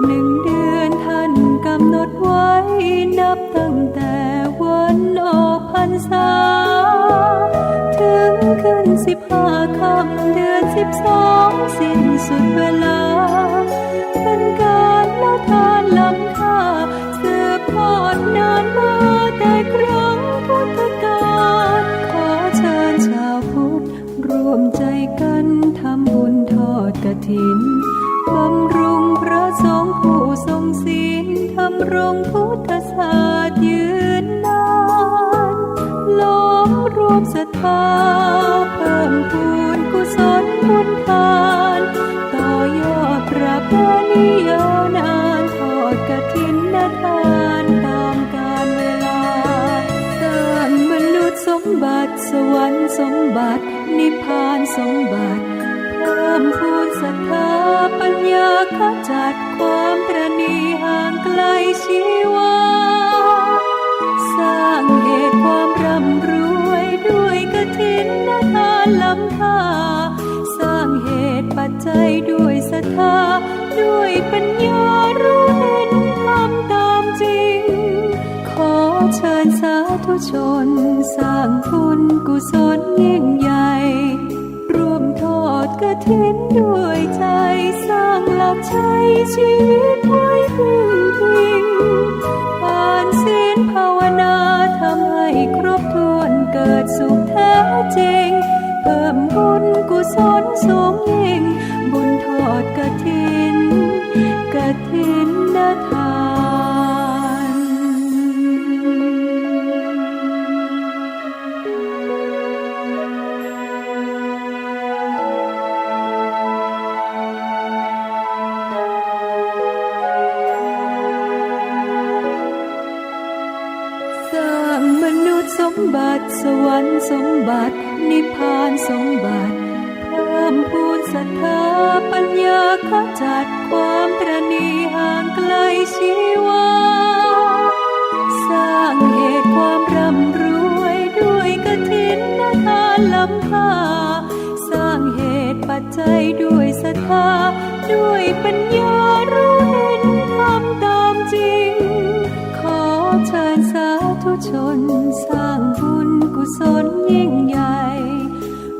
1 เดือนท่านกำหนดไว้นับตั้งแต่วันออกพรรษาถึงขึ้น15 ค่ำเดือน 12สิ้นสุดเวลาเป็นการละทานล้ำค่าสืบทอดนานมาแต่ครั้งพุทธกาลขอเชิญชาวพุทธร่วมใจกันทำบุญทอดกฐินบำรุงพระสงฆ์ผู้ทรงศีลทำรงพุทธศาสตร์ยืนนานล้อมรวมศรัทธาเพิ่มพูนกุศลบุญทานต่อยอดประเพณียาวนานทอดกฐินทานตามกาลเวลาสร้างมนุษย์สมบัติสวรรค์สมบัตินิพพานสมบัติเพิ่มพูนศรัทธาปัญญาขจัดความตระหนี่ห่างไกลชีวาสร้างเหตุความร่ำรวยด้วยกฐินทานล้ำค่าสร้างเหตุปัจจัยด้วยศรัทธาด้วยปัญญารู้เห็นทำตามจริงขอเชิญสาธุชนสร้างบุญกุศลยิ่งใหญ่ร่วมทอดกฐินด้วยใจสร้างหลักชัยชีวิตไว้พึ่งพิงทานศีลภาวนาทำให้ครบถ้วนเกิดสุขแท้จริงเพิ่มบุญกุศลสูงยิ่งบุญทอดกฐินทานสร้างมนุษย์สมบัติสวรรค์สมบัตินิพพานสมบัติเพิ่มพูนศรัทธาปัญญาขจัดความตระหนี่ห่างไกลชีวาสร้างเหตุความร่ำรวยด้วยกฐินทานล้ำค่าสร้างเหตุปัจจัยด้วยศรัทธาด้วยปัญญารู้เห็นทำตามจริงขอเชิญสาธุชนสร้างบุญกุศลยิ่งใหญ่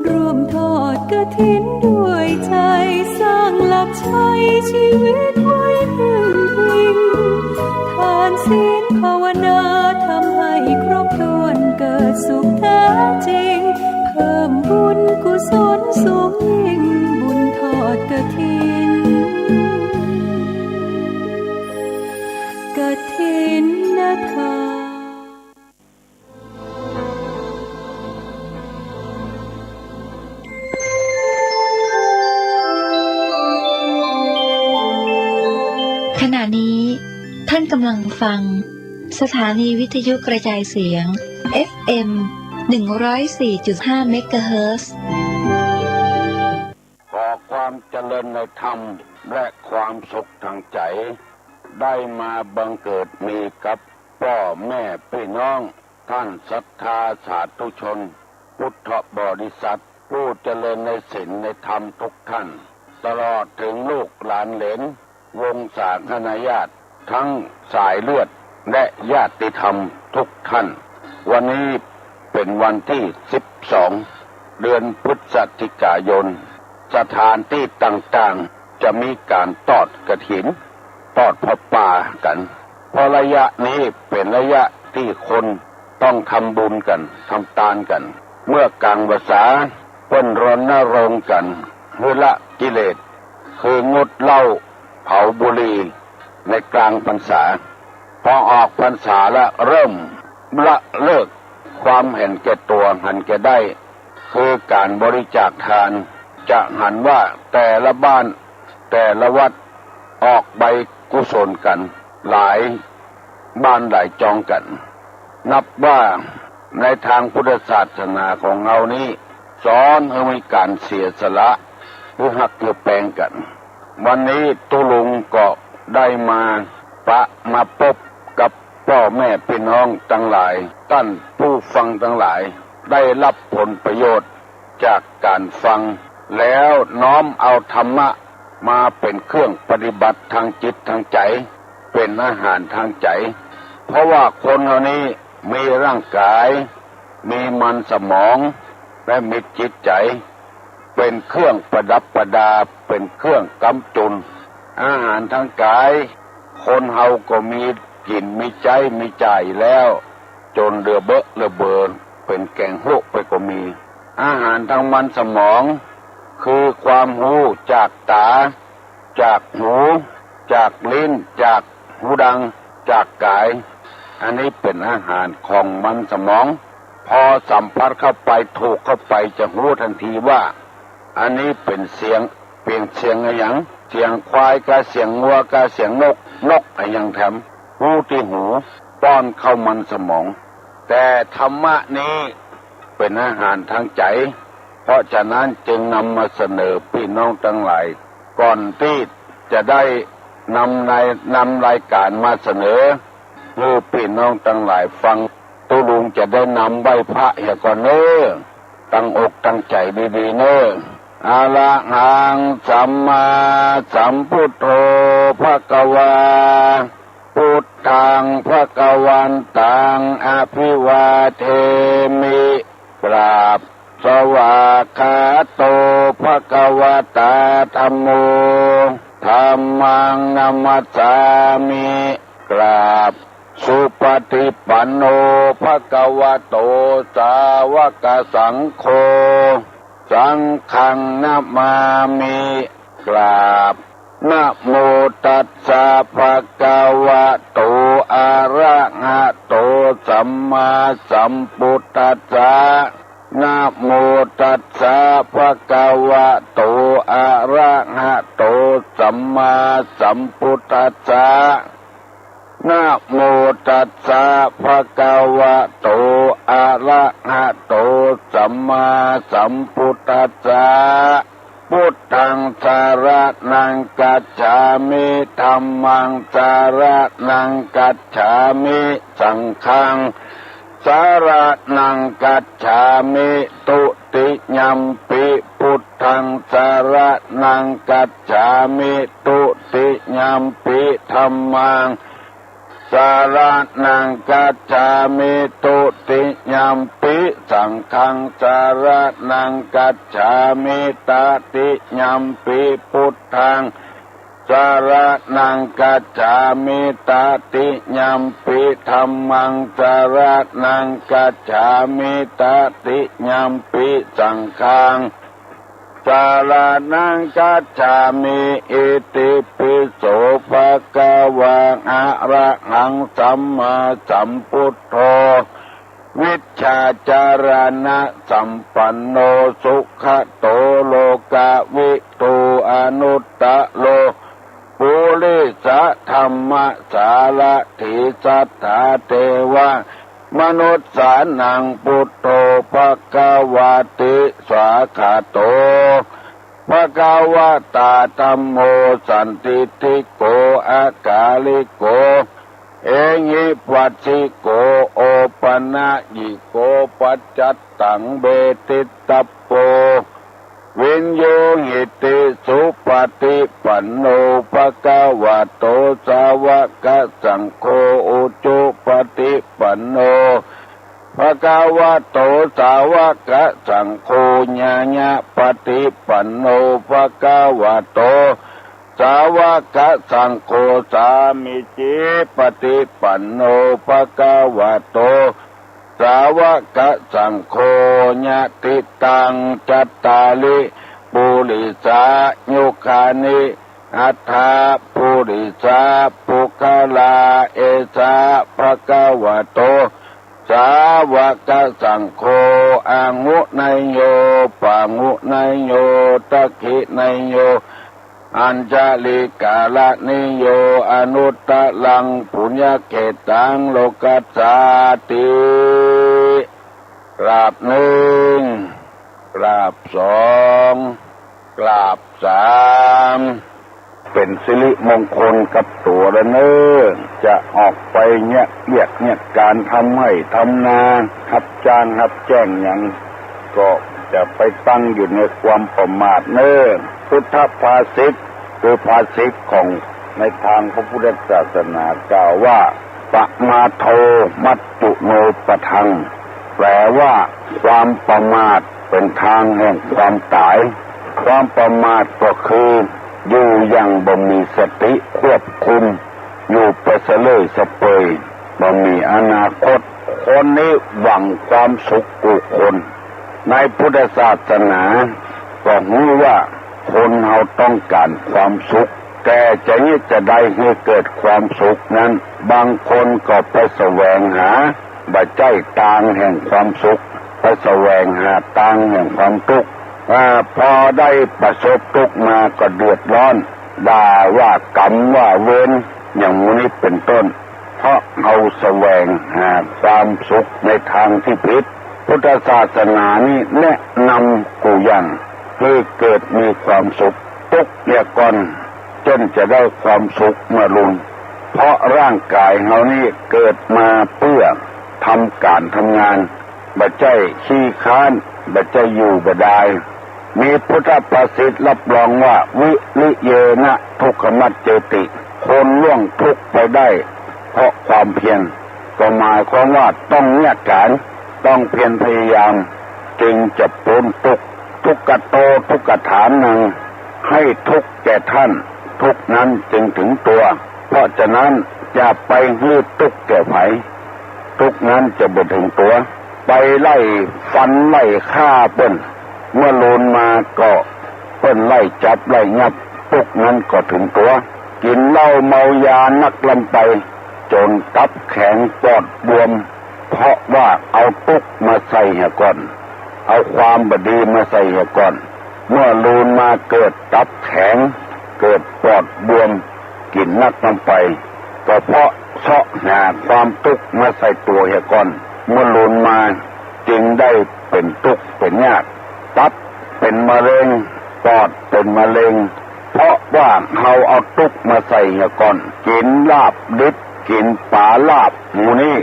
ร่วมทอดกฐินด้วยใจสร้างหลักชัยชีวิตไว้พึ่งพิงทานศีลภาวนาทำให้ครบถ้วนเกิดสุขแท้จริงเพิ่มบุญกุศลสูงยิ่งบุญทอดกฐินทานขณะนี้ท่านกำลังฟังสถานีวิทยุกระจายเสียง FM 104.5 เมกะเฮิรตซ์ ขอความเจริญในธรรมและความสุขทางใจได้มาบังเกิดมีกับพ่อแม่พี่น้องท่านศรัทธาสาธุชนพุทธบริษัทผู้เจริญในศีลในธรรมทุกท่านตลอดถึงลูกหลานเหลนวงศาคณาญาติทั้งสายเลือดและญาติธรรมทุกท่านวันนี้เป็นวันที่12 เดือนพฤศจิกายนสถานที่ต่างๆจะมีการทอดกฐินทอดผ้าป่ากันเพราะระยะนี้เป็นระยะที่คนต้องทำบุญกันทำทานกันเมื่อกลางพรรษาเพิ่นรณรงค์กันเพื่อละกิเลสคืองดเหล้าเผาบุหรี่ในกลางพรรษาพอออกพรรษาแล้วเริ่มละเลิกความเห็นแก่ตัวหันแก่ได้คือการบริจาคทานจะหันว่าแต่ละบ้านแต่ละวัดออกใบกุศลกันหลายบ้านหลายจองกันนับว่าในทางพุทธศาสนาของเรานี้สอนให้มีการเสียสละเพื่อหักเพื่อแปลงกันวันนี้ตุลุงก็ได้มาพบกับพ่อแม่พี่น้องทั้งหลายท่านผู้ฟังทั้งหลายได้รับผลประโยชน์จากการฟังแล้วน้อมเอาธรรมะ มาเป็นเครื่องปฏิบัติทางจิตทางใจเป็นอาหารทางใจเพราะว่าคนเหล่านี้มีร่างกายมีมันสมองและมีจิตใจเป็นเครื่องประดับประดาเป็นเครื่องกำจุนอาหารทางกายคนเฮาก็มีกินมีใจมีใจแล้วจนเรือเบอะเรือเบินเป็นแกงโฮกไปก็มีอาหารทางมันสมองคือความรู้จากตาจากหูจากลิ้นจากหูดังจากกายอันนี้เป็นอาหารของมันสมองพอสัมผัสเข้าไปถูกเข้าไปจะรู้ทันทีว่าอันนี้เป็นเสียงเปลี่ยนเสียงอะไรอย่างเสียงควายกับเสียงงัวกับเสียงนกอะไรอย่างแถมรู้ที่หูป้อนเข้ามันสมองแต่ธรรมะนี้เป็นอาหารทางใจเพราะฉะนั้นจึงนำมาเสนอพี่น้องทั้งหลายก่อนที่จะได้นำรายการมาเสนอเพื่อพี่น้องทั้งหลายฟังตุลุงจะได้นำใบพระอย่าก่อนเน้อตั้งอกตั้งใจดีๆเน้ออะระหังสัมมาสัมพุทโธภควาพุทธังภควันตังอภิวาเทมิกราบสวากขาโตภควตาธัมโมธัมมังนัมมัสสามิกราบสุปฏิปันโนภควโตสาวกสังโฆสังฆังนะมามิกราบนะโมตัสสะภะคะวะโตอะระหะโตสัมมาสัมพุทธัสสะนะโมตัสสะภะคะวะโตอะระหะโตสัมมาสัมพุทธัสสะนะโมตัสสะภะคะวะโตอะระหะโตสัมมาสัมพุทธัสสะพุทธังสารนังกัจฉามิธัมมังสารนังกัจฉามิสังฆังสารนังกัจฉามิตุติยัมปิพุทธังสารนังกัจฉามิตุติยัมปิธัมมังสารนังกัจฉามิตุติยัมปิสังฆังสารนังกัจฉามิตติยัมปิพุทธังสารนังกัจฉามิตติยัมปิธัมมังสารนังกัจฉามิตติยัมปิสังฆังสารนังกัจฉามิอิติปิโสภะคะวะอะระหังสัมมาสัมพุทโธวิชชาจารณะสัมปันโนสุขโตโลกวิทูอนุตตะโลปุริสธรรมสารถิสัทธาเทวมนุษย์สานังพุทโธภควาติสวากขาโตภควตาธัมโมสันติติโกอากาลิโกเอหิปัสสิโกโอปนะยิโกปัจจัตตังเบติตัปโปวินโยหิติสุปฏิปันโนภควโตสาวกสังโฆอุจุปฏิปันโนภควโตสาวกสังโฆญาญาปฏิปันโนภควโตสาวกสังโฆสามิจิปฏิปันโนภควโตสาวกสังโฆญาติตังจัตตาลิปุริสายุคานิอัฏฐาปุริสาปุคลาเอสาภควโตสาวกสังโฆอาหุนยโยปาหุนยโยตขินยโยอัญจลิกาลนิโยอนุตตลังปุญญเกตังโลกัสสาติกราบหนึ่งกราบสองกราบสามเป็นสิริมงคลกับตัวละเน้อจะออกไปเนี่ยเรียกเนี่ยการทำให้ทำนารับจ้างรับแจ้งอย่างก็จะไปตั้งอยู่ในความประมาทเน้อพุทธภาษิต คือภาษิตของในทางพระพุทธศาสนากล่าวว่าปะมาโทมัจจุโนปทังแปลว่าความประมาทเป็นทางแห่งความตายความประมาทก็คืออยู่อย่างบ่มีสติควบคุมอยู่ไปเสเลยสเปยบ่มีอนาคตคนนี้หวังความสุขกุคนในพุทธศาสนาก็รู้ว่าคนเราต้องการความสุขแต่จะได้ให้เกิดความสุขนั้นบางคนก็ไปแสวงหาบัจจัยตางแห่งความสุขไปแสวงหาตางแห่งความทุกข์พอได้ประสบทุกข์มาก็เดือดร้อนด่าว่ากรรมว่าเวรอย่างนี้เป็นต้นเพราะเอาแสวงหาความสุขในทางที่ผิดพุทธศาสนานี้แนะนำกูอย่างให้เกิดมีความสุขทุกอย่างก่อนจนจะได้ความสุขมาลุนเพราะร่างกายเรานี่เกิดมาเพื่อทำการทำงานบัจจัยขี้ค้านบัจจัยอยู่บ่ได้มีพุทธภาษิตรับรองว่าวิริเยนะทุกขมัจเจติคนล่วงทุกข์ไปได้เพราะความเพียรก็หมายความว่าต้องเนี่ยการต้องเพียรพยายามจึงจะพ้นทุกข์ทุกขโตทุกขฐานนังให้ทุกข์แก่ท่านทุกนั้นจึงถึงตัวเพราะฉะนั้นอย่าไปฮืดทุกข์แก่ไผทุกนั้นจะบ่ถึงตัวไปไล่ฟันไล่ฆ่าเปิ้นเมื่อโลนมาก็เปิ้นไล่จับไล่งับทุกนั้นก็ถึงตัวกินเหล้าเมายานักลำไปจนตับแข็งปอดบวมเพราะว่าเอาทุกข์มาใส่ให้ก่อนเอาความบดีมาใส่ให้ก่อนเมื่อลูนมาเกิดตับแข็งเกิดปอดบวมกินนักลำไปก็เพราะเสาะหาความทุกข์มาใส่ตัวให้ก่อนเมื่อลูนมาจึงได้เป็นทุกข์เป็นยากตับเป็นมะเร็งปอดเป็นมะเร็งเพราะว่าเขาเอาทุกข์มาใส่ให้ก่อนกินลาบดิบกินปลาลาบหมูนี่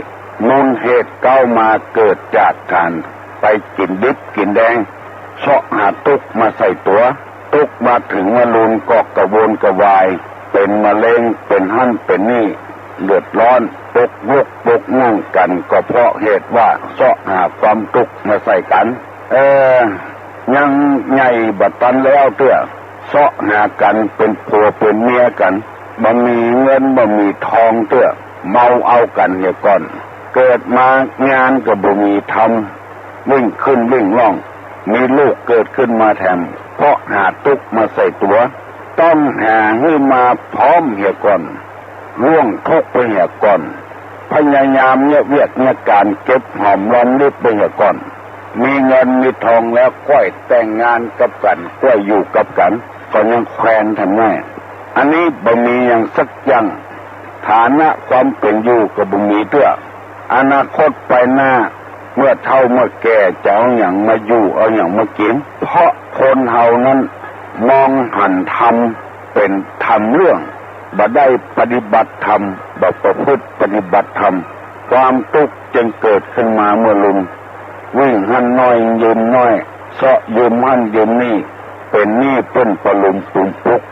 มูลเหตุเก้ามาเกิดจากการไปกินดิบกินแดงเสาะหาทุกข์มาใส่ตัวทุกข์มาถึงมาลุนก็กระวนกระวายเป็นมะเร็งเป็นหั่นเป็นนี่เลือดร้อนปกลุกปกนั่งกันก็เพราะเหตุว่าเสาะหาความทุกข์มาใส่กันยังใหญ่บัดตันแล้วเตื้อเสาะหากันเป็นผัวเป็นเมียกันบ่มีเงินบ่มีทองเตื้อเมาเอากันเนี่ยก่อนเกิดมางานก็บ่มีทำวิ่งขึ้นวิ่งล่องมีลูกเกิดขึ้นมาแถมเพราะหาทุกข์มาใส่ตัวต้องหาให้มาพร้อมเหี่ยก่อนร่วงทุกข์ไปเหี่ยก่อนพยายามเนี่ยเวียกเนี่ยการเก็บหอมรอมริบไปเหี่ยก่อนมีเงินมีทองแล้วก้อยแต่งงานกับกันก้อยอยู่กับกันก็ยังแควนทำง่ายอันนี้บ่มีอย่างสักอย่างฐานะความเป็นอยู่ก็บ่มีเตื้ออนาคตไปหน้าเมื่อเฒ่าเมื่อแก่จะเอาอย่างมาอยู่เอาอย่างมากินเพราะคนเฮานั้นมองหันธรรมเป็นธรรมเรื่องบ่ได้ปฏิบัติธรรมบ่ประพฤติปฏิบัติธรรมความทุกข์จึงเกิดขึ้นมาเมื่อลุงวิ่งหันน้อยยืมน้อยเสาะยืมหันยืมนี่เป็นหนี้เปิ้นปลุมตุมปุก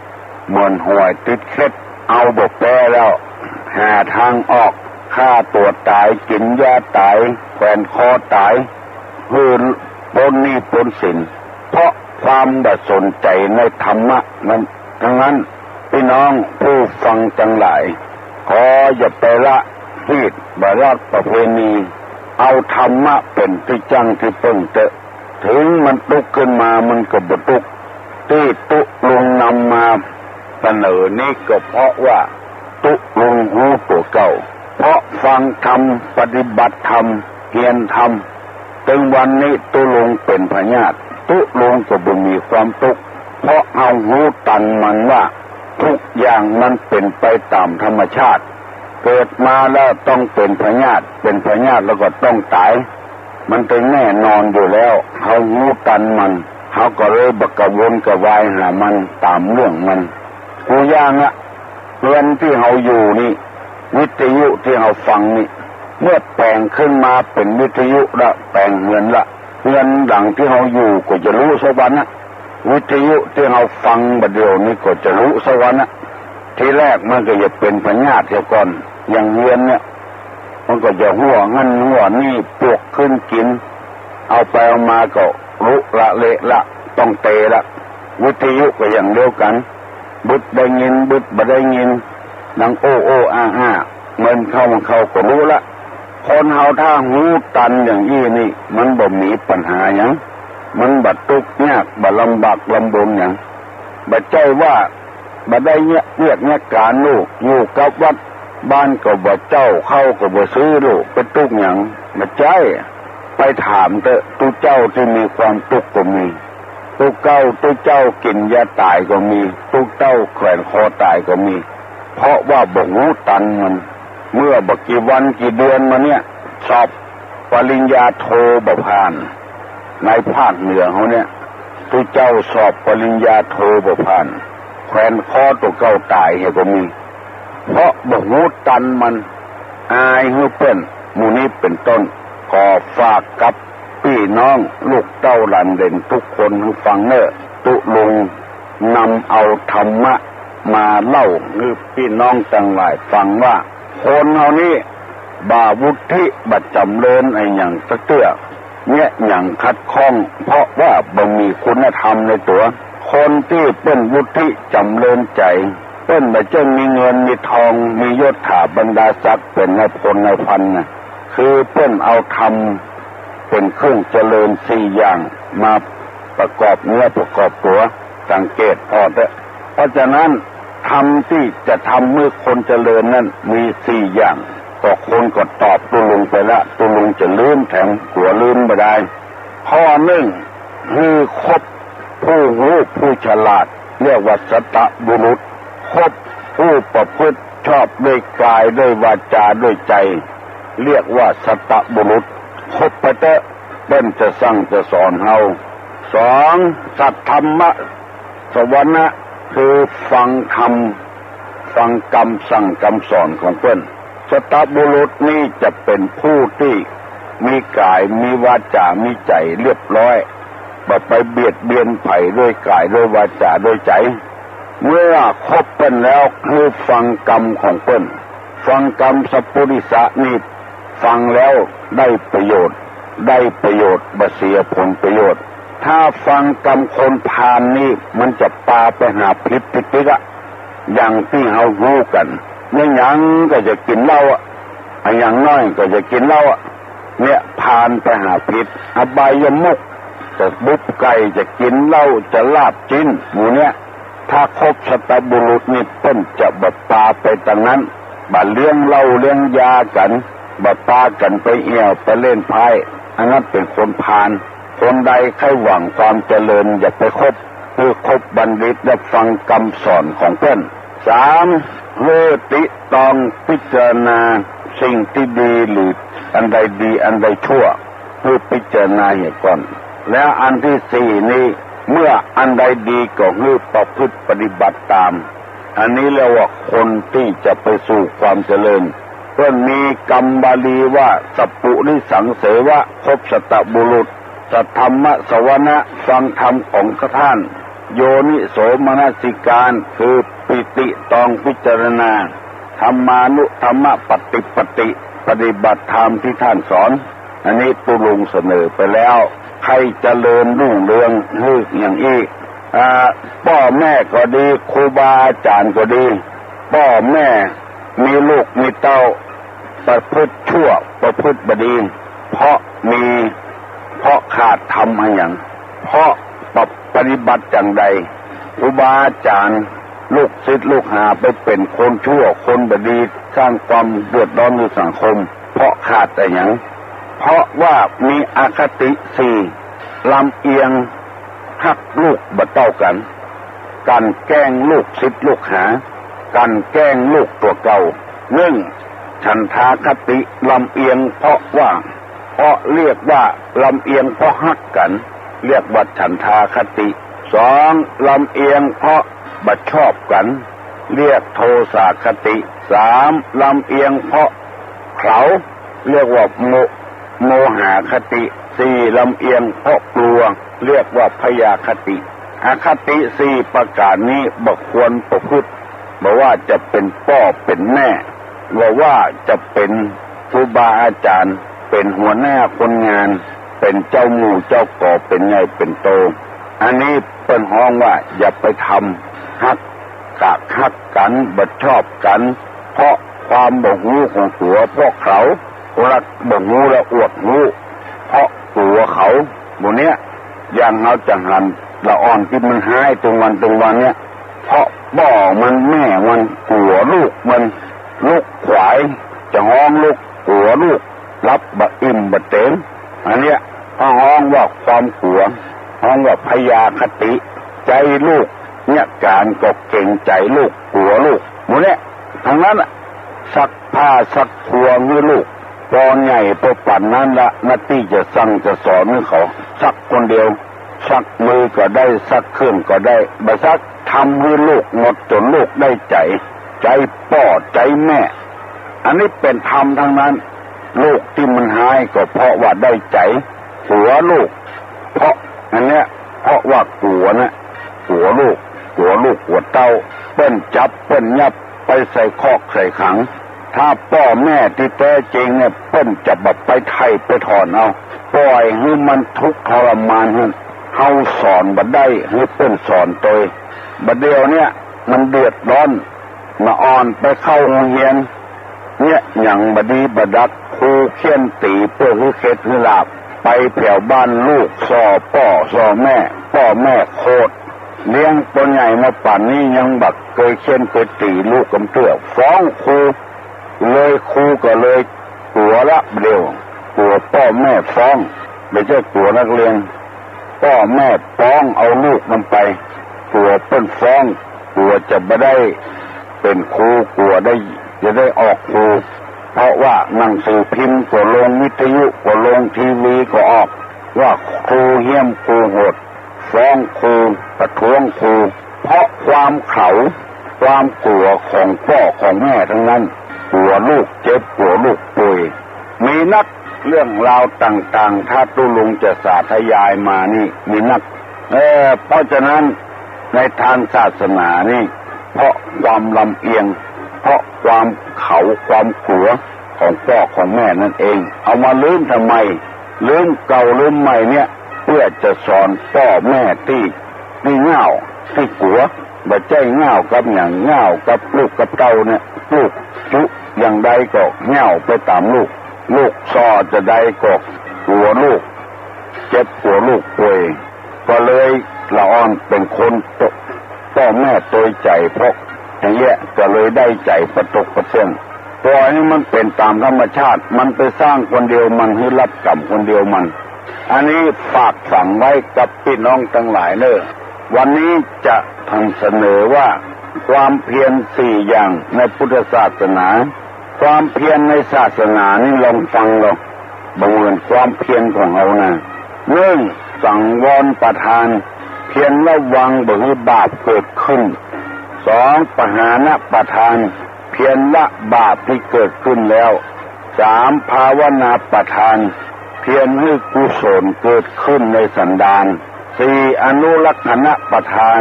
เหมือนหวยติดเคล็ดเอาบ่แปรแล้วหาทางออกฆ่าตัวตายกินยาตายแขวนคอตายหืนปนหนี้ปนสินเพราะความบ่สนใจในธรรมะนั้นทั้งนั้นพี่น้องผู้ฟังจังหลายขออย่าไปละฮีดบ่ละประเพณีเอาธรรมะเป็นที่จังที่เพิ่งเตะถึงมันตุกขึ้นมามันก็บ่ตุกที่ตุลุงนำมาเสนอนี้ก็เพราะว่าตุลุงหูตัวเก่าเพราะฟังธรรมปฏิบัติธรรมเรียนธรรมถึงวันนี้ตุลุงเป็นพญาติตุลุงก็บ่มีความทุกข์เพราะเอาหูตันมันว่าทุกอย่างมันเป็นไปตามธรรมชาติเกิดมาแล้วต้องเป็นพญาติเป็นพญาติแล้วก็ต้องตายมันเป็นแน่นอนอยู่แล้วเขาหูตันมันเขาก็เลยบักกระวนกระวายหามันตามเรื่องมันกูย่างอะเรือนที่เขาอยู่นี่วิทยุที่เขาฟังนี่เมื่อแปลงขึ้นมาเป็นวิทยุละแปลงเงินละเงินหลังที่เขาอยู่ก็จะรู้สักวันนะ วิทยุที่เราฟังบัดเดียวนี้ก็จะรู้สวรรค์ทีแรกมันก็จะเป็นพญาติเสียก่อนอย่างเงียนเนี่ยมันก็จะหัวงั้นหัวนี่ปลวกขึ้นกินเอาไปเอามาก็รู้ละเละละต้องเตะละวิทยุก็อย่างเดียวกันบึดได้ยินบึดบ่ได้ยินดังโอ้โอ้อาอาเงินเข้ามันเข้าก็รู้ละคนเฮาถ้าหูตันอย่างนี้นี่มันบ่มีปัญหาหยังมันบัดทุกข์ยากบัดลำบากลำบนหยังบัดใจว่าบัดได้เรียกการลูกอยู่กับวัดบ้านก็บ่เจ้าเข้าก็บ่ซื้อลูกเป็นทุกข์หยังบัดใจไปถามเถอะตุเจ้าที่มีความทุกข์ก็มีตุเจ้ากินยาตายก็มีตุเจ้าแขวนคอตายก็มีเพราะว่าบ่หูตันมันเมื่อบ่กี่วันกี่เดือนมาเนี่ยสอบปริญญาโทบ่ผ่านในภาคเหนือเขาเนี่ยตุเจ้าสอบปริญญาโทบ่ผ่านแขวนคอตุเจ้าตายก็มีเพราะบ่หูตันมันอายฮือเปิ้นหมู่นี้เป็นต้นขอฝากกับพี่น้องลูกเต้าหลานเด่นทุกคนให้ฟังเนอะตุลุงนำเอาธรรมะมาเล่าให้พี่น้องทั้งหลายฟังว่าคนเฮานี้บาวุฒิบัดจำเริญไอ้หยังตะเตื้อเนี่ยหยังคัดข้องเพราะว่าบ่มีคุณธรรมในตัวคนที่เป็นวุฒิจำเริญใจเป็นบ่เจ้ามีเงินมีทองมียศถาบรรดาศักดิ์เป็นนายพลนายพันน่ะคือเพิ่นเอาธรรมเป็นเครื่องเจริญสี่อย่างมาประกอบเนื้อประกอบตัวสังเกตพอเถอะเพราะฉะนั้นธรรมที่จะทำเมื่อคนเจริญนั้นมีสี่อย่างก็คนก็ตอบตุลุงไปละตุลุงจะลืมแถมกลัวลืมไม่ได้ข้อหนึ่งคือคบผู้รู้ผู้ฉลาดเรียกว่าสัตตบุรุษคบผู้ประพฤติชอบด้วยกายด้วยวาจาด้วยใจเรียกว่าสัตตบุรุษคบไปเถอะเป็นจะสั่งจะสอนเฮาสองสัตธรรมะสวรรค์คือฟังธรรมฟังคำสั่งคำสอนของเพิ่นสัตตบุรุษนี่จะเป็นผู้ที่มีกายมีวาจามีใจเรียบร้อยบ่ไปเบียดเบียนไผด้วยกายด้วยวาจาด้วยใจเมื่อคบเพิ่นแล้วคือฟังกรรมของเพิ่นฟังกรรมสัพพุริสะนี่ฟังแล้วได้ประโยชน์บ่เสียผลประโยชน์ถ้าฟังกรรมคนพาลนี่มันจะปาไปหาพิษอะอย่างที่เฮารู้กันเนี่ยหยังก็จะกินเหล้าอ่ะอย่างน้อยก็จะกินเหล้าอ่ะเนี่ยพาลไปหาพิษอบายมุขจะบุบไก่จะกินเหล้าจะลาบจิ้นหมู่เนี่ยถ้าคบสัตบุรุษนี่เพิ่นจะบ่ปาไปตรงนั้นบ่เลี้ยงเหล้าเลี้ยงยากันบ่ปากันไปเอี่ยวไปเล่นไพ่อันนั้นเป็นคนพาลคนใดใครหวังความเจริญอย่าไปคบคือคบบัณฑิตและฟังคำสอนของเพิ่นสามเวติตองพิจารณาสิ่งที่ดีหรืออันใดดีอันใดชั่วเพื่อพิจารณาเหตุก่อนแล้วอันที่สี่นี้เมื่ออันใดดีก็ให้ประพฤติปฏิบัติตามอันนี้เรียกว่าคนที่จะไปสู่ความเจริญเพิ่นมีกรรมบาลีว่าสัพพุริสังเสวะคบสัตตบุรุษสัทธรรมสวนะฟังธรรมของท่านโยนิโสมนสิการคือปิติตองพิจารณาธรรมานุธรรมปฏิปฏิบัติธรรมที่ท่านสอนอันนี้ตุลุงเสนอไปแล้วใครเจริญรุ่งเรืองฮึกอย่างอีกพ่อแม่ก็ดีครูบาอาจารย์ก็ดีพ่อแม่มีลูกมีเต้าประพฤติชั่วประพฤติบดีเพราะขาดธรรมอะไรอย่างเพราะปฏิบัติอย่างใดครูบาอาจารย์ลูกศิษย์ลูกหาไปเป็นคนชั่วคนบดีสร้างความเดือดร้อนในสังคมเพราะขาดอะไรอย่างเพราะว่ามีอคติสี่ลำเอียงหักลูกบ่เต้ากันการแกล้งลูกศิษย์ลูกหาการแกล้งลูกตัวเก่าฉันทาคติลำเอียงเพราะเรียกว่าลำเอียงเพราะฮักกันเรียกว่าฉันทาคติสองลำเอียงเพราะบัดชอบกันเรียกโทสาคติสามลำเอียงเพราะเขาเรียกว่าโมหคติสี่ลำเอียงเพราะกลัวเรียกว่าพยาคติ อคติ4ประการนี้บ่ควรประพฤติบ่ว่าจะเป็นพ่อเป็นแม่ว่าจะเป็นครูบาอาจารย์เป็นหัวหน้าคนงานเป็นเจ้าหมู่เจ้าก่อเป็นใหญ่เป็นโตอันนี้เป็นห้องว่าอย่าไปทำฮักกันบ่ชอบกันเพราะความบ่ฮู้ของตัวพวกเขารักบ่ฮู้และอวดฮู้เพราะตัวเขาหมู่เนี้ยอย่างเราจะหันละอ่อนที่มันหายตรงวันเนี่ยเพราะบ่มันแม่มันกลัวลูกมันลูกขวายจะห้องลูกกลัวลูกรับบะอิ่มบะเต็มอันเนี้ยห้องว่าความกลัวห้องว่าพยาคติใจลูกเนี่ยการก็เก่งใจลูกกลัวลูกหมู่เนี้ยทั้งนั้นซักผ้าซักครัวให้ลูกตอนใหญ่พอปั่นนั้นละนาที่จะสั่งจะสอนให้เขาซักคนเดียวซักมือก็ได้ซักเครื่องก็ได้บ่ซักทำให้ลูกหมดจนลูกได้ใจพ่อใจแม่อันนี้เป็นธรรมทั้งนั้นลูกที่มันหายก็เพราะว่าได้ใจหัวลูกเพราะอันเนี้ยเพราะว่าหัวลูกหัวเต้าเปิ้นจับเปิ้นยับไปใส่คอกใส่ขังถ้าพ่อแม่ที่แท้จริงเนี่ยเปิ้นจะแบบไปไถ่ไปถอนเอาปล่อยให้มันทุกข์ทรมานเฮาสอนบ่ได้ให้เปิ้นสอนตัวบัดเดียวเนี่ยมันเดือดร้อนมาอ่อนไปเข้าโรงเรียนเนี่ยอย่างบดีบดักครูเขียนตีเพื่อให้เข็ดให้ลาบไปแผ่วบ้านลูกพ่อแม่โคตรเลี้ยงตัวใหญ่มาป่านนี้ยังบักเคยเขียนเคยตีลูกกำเตื้อฟ้องครูเลยครูก็เลยตัวละเดียวตัวพ่อแม่ฟ้องไม่ใช่ตัวนักเรียนพ่อแม่ฟ้องเอาลูกมันไปตัวเปิ้นฟ้องตัวจะไม่ได้เป็นครูตัวจะได้ออกครูเพราะว่าหนังสือพิมพ์ก็ลงวิทยุก็ลงทีวีก็ออกว่าครูเหี้ยมครูโหดฟ้องครูประท้วงครูเพราะความเขาความกลัวของพ่อของแม่ทั้งนั้นกลัวลูกเจ็บกลัวลูกป่วยมีนักเรื่องราวต่างๆถ้าตุลุงจะสาธยายมานี่มีนักเพราะฉะนั้นในทางศาสนานี่เพราะความลำเอียงเพราะความเขาความกลัวของพ่อของแม่นั่นเองเอามาลืมทำไมลืมเก่าลืมใหม่เนี่ยเพื่อจะสอนพ่อแม่ที่เง่าที่กลัวบ่ใจเง่ากับอย่างเง่ากับลูกกับเต้าเนี่ยลูกจุอย่างใดก็เง่าไปตามลูกซ้อจะใดก็กลัวลูกเจ็บกลัวลูกป่วยก็เลยละอ่อนเป็นคนพ่อแม่ตัวใจเพราะอย่างเงี้ยก็เลยได้ใจประตกประเสื่องปล่อยให้มันเป็นตามธรรมชาติมันไปสร้างคนเดียวมันให้รับกรรมคนเดียวมันอันนี้ฝากฝังไว้กับพี่น้องทั้งหลายเนอะวันนี้จะทำเสนอว่าความเพียร4อย่างในพุทธศาสนาความเพียรในศาสนานี่ลองฟังเราบังเอิญความเพียรของเรานะ1สังวรประทานเพียรระวังบ่ให้บาปเกิดขึ้น2ปหานประทานเพียรละบาปที่เกิดขึ้นแล้ว3ภาวนาประทานเพียรให้กุศลเกิดขึ้นในสันดาน4อนุรักษณประทาน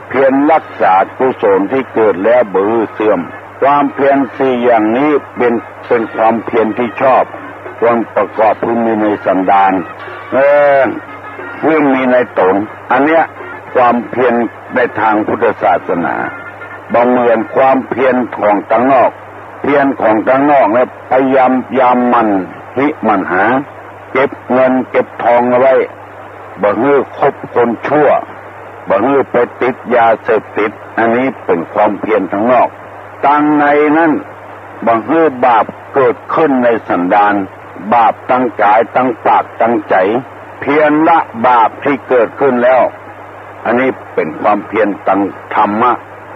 เพียรรักษากุศลที่เกิดแล้วบ่ให้เสื่อมความเพียร4อย่างนี้เป็นความเพียรที่ชอบควรประกอบเพื่อมีในสันดานเพื่อมีในตนอันเนี้ยความเพียรในทางพุทธศาสนาบ่เหมือนความเพียรของต่างนอกเพียรของต่างนอกเนี่ยพยายามมันหาเก็บเงินเก็บทองเอาไว้บ่ให้คบคนชั่วบ่ให้ไปติดยาเสพติดอันนี้เป็นความเพียรทางนอกทางในนั้นบ่ให้บาปเกิดขึ้นในสันดานบาปตั้งกายตั้งปากตั้งใจเพียรละบาปที่เกิดขึ้นแล้วอันนี้เป็นความเพียรทางธรรมะ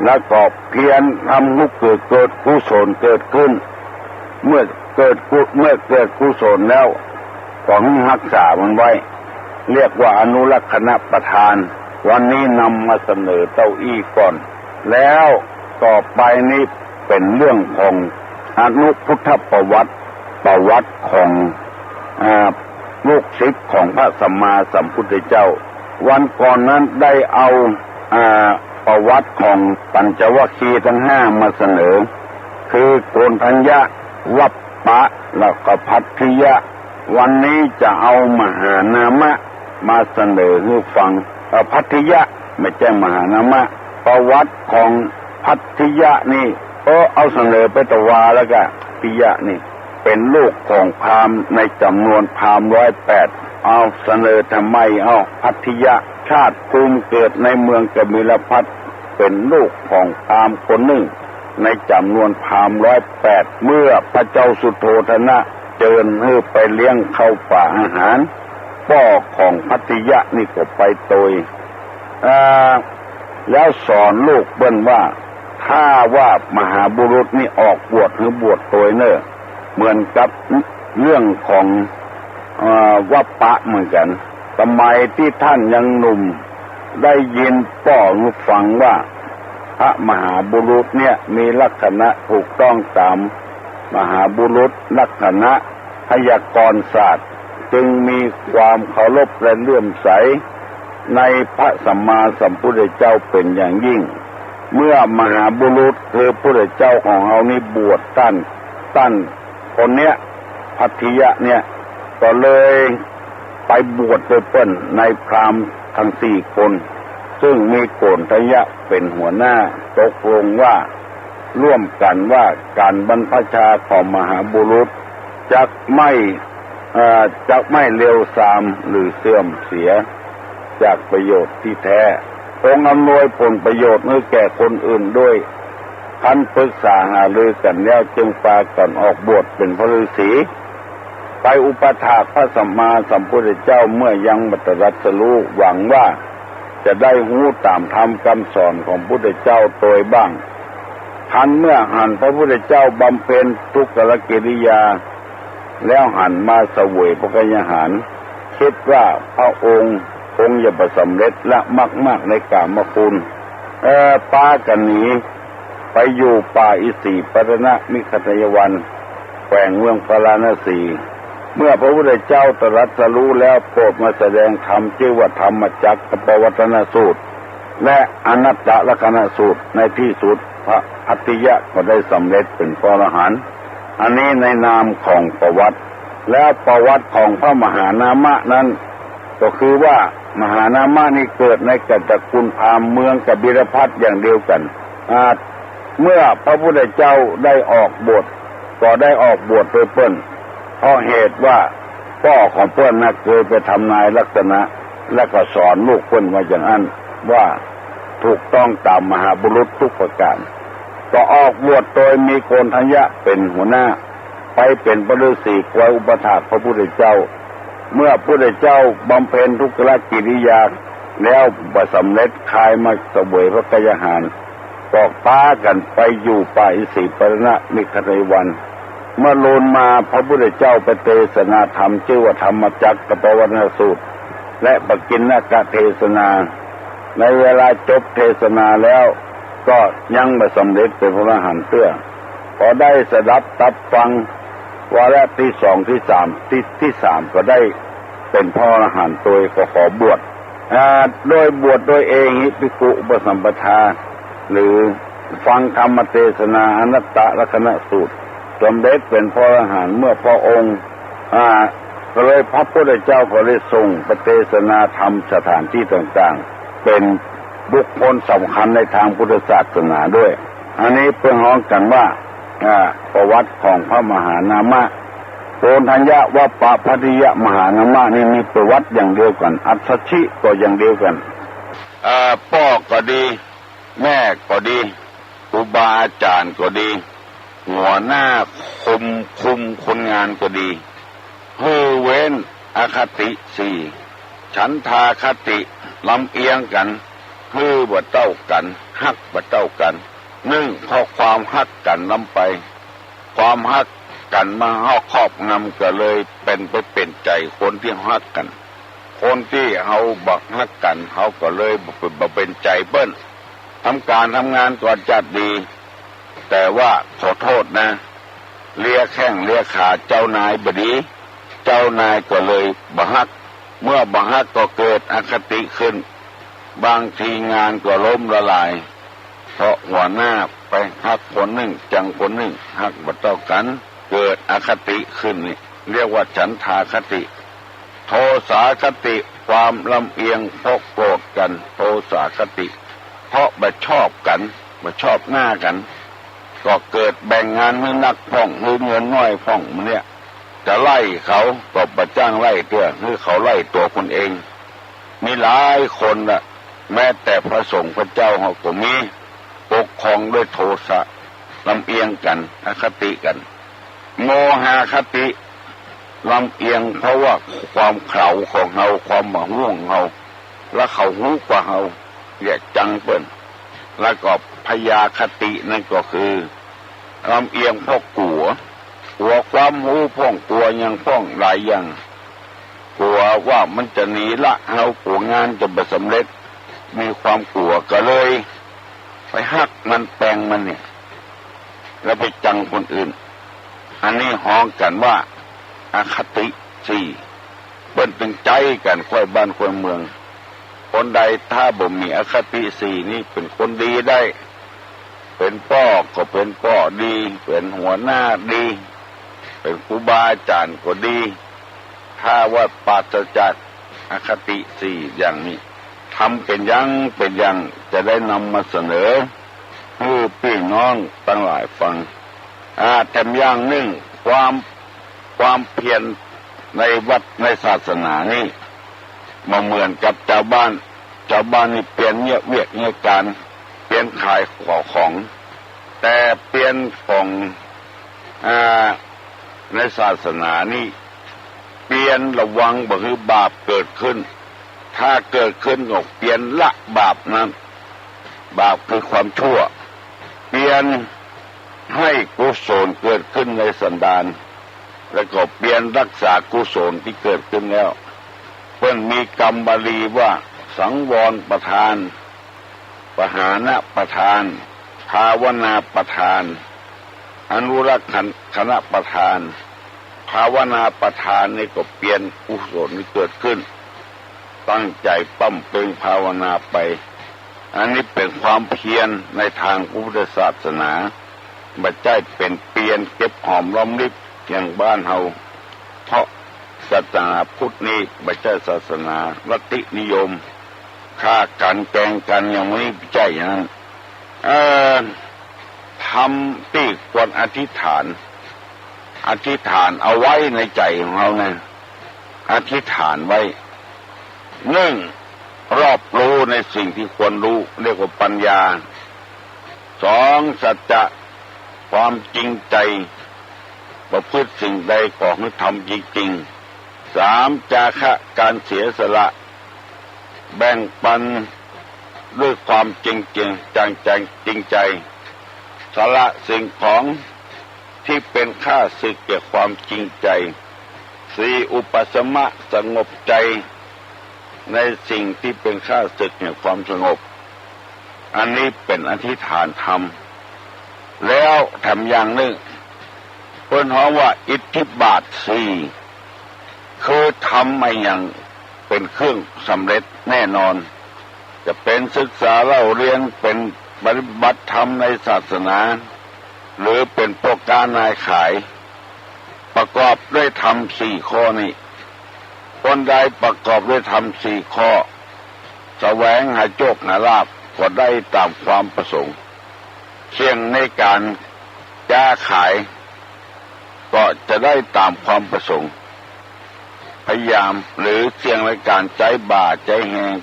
แล้วก็เพียรทำให้เกิดกุศลเกิดขึ้นเมื่อเกิดกุศลแล้วก็ให้รักษามันไว้เรียกว่าอนุรักษณประทานวันนี้นำมาเสนอเต้าอี้ก่อนแล้วต่อไปนี้เป็นเรื่องของอนุพุทธประวัติของลูกศิษย์ของพระสัมมาสัมพุทธเจ้า วันก่อนนั้นได้เอาประวัติของปัญจวัคคีย์ทั้งห้ามาเสนอคือโกณฑัญญะวัปปะแล้วก็ภัททิยะวันนี้จะเอามหานามะมาเสนอให้ฟังภัททิยะไม่ใช่มหานามะประวัติของภัททิยะนี่เอาเสนอไปตวาแล้วก็ทิยะนี่เป็นลูกของพราหมณ์ในจำนวนพราหมณ์108เอาเสนอทำไมเอาภัททิยะชาติภูมิเกิดในเมืองกบิลพัสดุเป็นลูกของพราหมณ์คนหนึ่งในจำนวนพราหมณ์108เมื่อพระเจ้าสุโธทนะเชิญให้ไปเลี้ยงเข้าป่าอาหารพ่อของภัททิยะนี่ก็ไปโดยแล้วสอนลูกเบิ้นว่าถ้าว่ามหาบุรุษนี่ออกบวชหรือบวชโดยเนอเหมือนกับเรื่องของวัปปะเหมือนกันสมัยที่ท่านยังหนุ่มได้ยินพ่อฟังว่าพระมหาบุรุษเนี่ยมีลักษณะถูกต้องตามมหาบุรุษลักษณะพยากรณ์ศาสตร์จึงมีความเคารพและเลื่อมใสในพระสัมมาสัมพุทธเจ้าเป็นอย่างยิ่งเมื่อมหาบุรุษคือพระพุทธเจ้าของเรานี่บวชท่านคนเนี้ยภัททิยะเนี่ยก็เลยไปบวชโดยเปิ้นในพราหมณ์ทั้ง4คนซึ่งมีโกณฑัญญะเป็นหัวหน้าตกลงว่าร่วมกันว่าการบรรพชาของมหาบุรุษจะไม่เลวทรามหรือเสื่อมเสียจากประโยชน์ที่แท้องค์อำนวยผลประโยชน์ให้แก่คนอื่นด้วยท่านปรึกษาหารือกันแล้วจึงพากันออกบวชเป็นพระฤาษีไปอุปถากพระสัมมาสัมพุทธเจ้าเมื่อยังบัตรัสรู้หวังว่าจะได้หูตามธรรมคำสอนของพระพุทธเจ้าโดยบ้างทันเมื่อหันพระพุทธเจ้าบำเพ็ญทุกขกิริยาแล้วหันมาเสวยพระกยาหารคิดว่าพระองค์คงจะประสำเร็จและมากในกามคุณป้ากันหนีไปอยู่ป่าอิสิปตนมิคทายวันแขวงเมืองพาราณสีเมื่อพระพุทธเจ้าตรัสรู้แล้วโปรดมาแสดงธรรมชื่อว่าธรรมจักรปวัตนสูตรและอนัตตลกนสูตรในที่สุดพระภัททิยะก็ได้สำเร็จเป็นพระอรหันต์อันนี้ในนามของประวัติและประวัติของพระมหานามะนั้นก็คือว่ามหานามะนี่เกิดในตระกูลพราหมณ์เมืองกบิลพัสอย่างเดียวกันเมื่อพระพุทธเจ้าได้ออกบวชก็ได้ออกบวชโดยเปิ้นเพราะเหตุว่าพ่อของเปิ้นน่ะเคยไปทำนายลักษณะและก็สอนลูกเปิ้นว่าอย่างนั้นว่าถูกต้องตามมหาบุรุษทุกประการก็ออกบวชโดยมีโกณฑัญญะเป็นหัวหน้าไปเป็นพระฤาษีคอยอุปถากพระพุทธเจ้าเมื่อพระพุทธเจ้าบำเพ็ญทุกขกิริยาแล้วประสำเร็จคายมาเสวยพระกยาหารก็ป้ากันไปอยู่ป่าอิสิปตนมิคทายวันเมื่อโลนมาพระพุทธเจ้าไปเทศนาธรรมชื่อว่าธรรมจักรปวัตนสูตรและปกิณกเทศนาในเวลาจบเทศนาแล้วก็ยังไม่สำเร็จเป็นพระอรหันต์เตื้อพอได้สดับตับฟังวาระที่2ที่3ที่3ก็ได้เป็นพระอรหันต์โดยก็ขอบวชโดยบวชโดยเองหิภิกขุอุปสัมปทาหรือฟังธรรมเทศนาอนัตตลกนสูตรสำเร็จเป็นพระอรหันต์เมื่อพระองค์ก็เลยพระพุทธเจ้าก็เลยทรงประเทศนาธรรมสถานที่ต่างๆเป็นบุคคลสำคัญในทางพุทธศาสนาด้วยอันนี้เพื่อฮ้องกันว่าประวัติของพระมหานามะโกณฑัญญะวัปปะภัททิยะมหานามะนี่มีประวัติอย่างเดียวกันอัศชิก็อย่างเดียวกันพ่อก็ดีแม่ก็ดีครูบาอาจารย์ก็ดีหัวหน้าคุมคนงานก็ดีเว้นอคติ4ฉันทาคติลำเอียงกันบ่เต้ากันฮักบ่เต้ากันข้อความฮักกันลำไปความฮักกันมาครอบงำก็เลยเป็นใจคนที่ฮักกันคนที่เขาบักฮักกันเขาก็เลยบ่เป็นใจเปิ้นทำการทำงานก่อนจัดดีแต่ว่าขอโทษนะเลียแข้งเลียขาเจ้านายบดีเจ้านายก็เลยบ่ฮัก เมื่อบางฮักก็เกิดอคติขึ้นบางทีงานก็ล้มละลายเพราะหัวหน้าไปฮักคนหนึ่งจังคนหนึ่งฮักบ่เท่ากันเกิดอคติขึ้นนี่เรียกว่าฉันทาคติโทสาคติความลำเอียงเพราะโกรธกันโทสาคติเพราะบ่ชอบกันบ่ชอบหน้ากันก็เกิดแบ่งงานให้นักพ่องให้เงินน้อยพ่องมันเนี่ยจะไล่เขาก็บ่จ้างไล่เตื้อให้เขาไล่ตัวคนเองมีหลายคนน่ะแม้แต่พระสงฆ์พระเจ้าเขาก็มีปกครองด้วยโทสะลำเอียงกันอคติกันโมหะคติลำเอียงเพราะว่าความเขลาของเฮาความหม่ห่วงเฮาแล้วเขาหูกว่าเฮาแยกจังเปิ้นแล้วก็พยาคตินั่นก็คือลำเอียงเพราะกลัวความหูพ่องกลัวยังพ่องหลายอย่างกลัวว่ามันจะหนีละเฮากลัวงานจะบ่สำเร็จมีความกลัวก็เลยไปหักมันแปลงมันเนี่ยแล้วไปจังคนอื่นอันนี้ฮ้องกันว่าอคติสี่เปิ้นเป็นใจกันค่อยบ้านค่อยเมืองคนใดถ้าบ่มีอคติสี่นี่เป็นคนดีได้เป็นพ่อก็เป็นพ่อดีเป็นหัวหน้าดีเป็นครูบาอาจารย์ก็ดีถ้าว่าปราศจากอคติสี่อย่างนี้ทำเป็นยังจะได้นำมาเสนอให้พี่น้องตั้งหลายฟังแถมอย่างหนึ่งความเพียรในวัดในศาสนานี่มาเหมือนกับชาวบ้านนี่เปลี่ยนเงียบเวียกเงียบการเปลี่ยนขายของแต่เปลี่ยนของในศาสนานี่เปลี่ยนระวังบ่คือบาปเกิดขึ้นถ้าเกิดขึ้นก็เปลี่ยนละบาปนั้นบาปคือความชั่วเปลี่ยนให้กุศลเกิดขึ้นในสันดานแล้วก็เปลี่ยนรักษากุศลที่เกิดขึ้นแล้วเพิ่นมีกรรมบาลีว่าสังวรประทานปหานะประทานภาวนาประทานอนุรักษ์คณะประทานภาวนาประทานนี่ก็เปลี่ยนกุศลที่เกิดขึ้นตั้งใจปั้มเป็นภาวนาไปอันนี้เป็นความเพียรในทางพุทธศาสนาบ่ใช่เป็นเปลี่ยนเก็บหอมรอมริบอย่างบ้านเฮาเพราะศาสนาพุทธนี้บ่ใช่ศาสนาลัทธินิยมฆ่ากันแกล้งกันอย่างนี้ไม่ใช่นั้นทำที่ควรอธิษฐานเอาไว้ในใจของเรานะอธิษฐานไว้หนึ่งรอบรู้ในสิ่งที่ควรรู้เรียกว่าปัญญาสองสัจจะความจริงใจประพฤติสิ่งใดขอให้ทำจริงๆสามจาคะการเสียสละแบ่งปันด้วยความจริงใจสละสิ่งของที่เป็นค่าศึกแก่ความจริงใจสี่อุปสมะสงบใจในสิ่งที่เป็นค่าศึกแห่งความสงบอันนี้เป็นอธิษฐานธรรมแล้วทำอย่างหนึ่งเพิ่นฮ้องว่าอิทธิบาทสี่คือทำมาอย่างเป็นเครื่องสำเร็จแน่นอนจะเป็นศึกษาเล่าเรียนเป็นปฏิบัติธรรมในศาสนาหรือเป็นพวกการนายขายประกอบด้วยธรรมสี่ข้อนี้คนใดประกอบด้วยธรรมสี่ข้อแสวงหาโชคหาลาภก็ได้ตามความประสงค์เสี่ยงในการค้าขายก็จะได้ตามความประสงค์พยายามหรือเสี่ยงในการใจบ่าใจแหง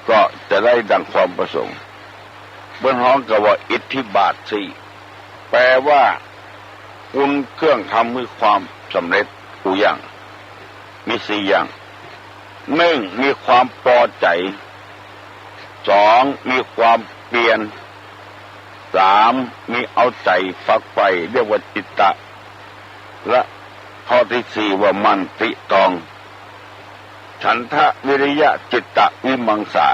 ก็จะได้ดังความประสงค์เบื้องห้องกับว่าอิทธิบาทสี่แปลว่าคุณเครื่องทำให้ความสำเร็จกูอย่างมีสี่อย่างหนึ่งมีความพอใจสองมีความเปลี่ยนสามมีเอาใจฝักใฝ่เรียกว่าจิตตะและข้อที่สี่ว่ามันติตองฉันทะวิริยะจิตตะวิมังสา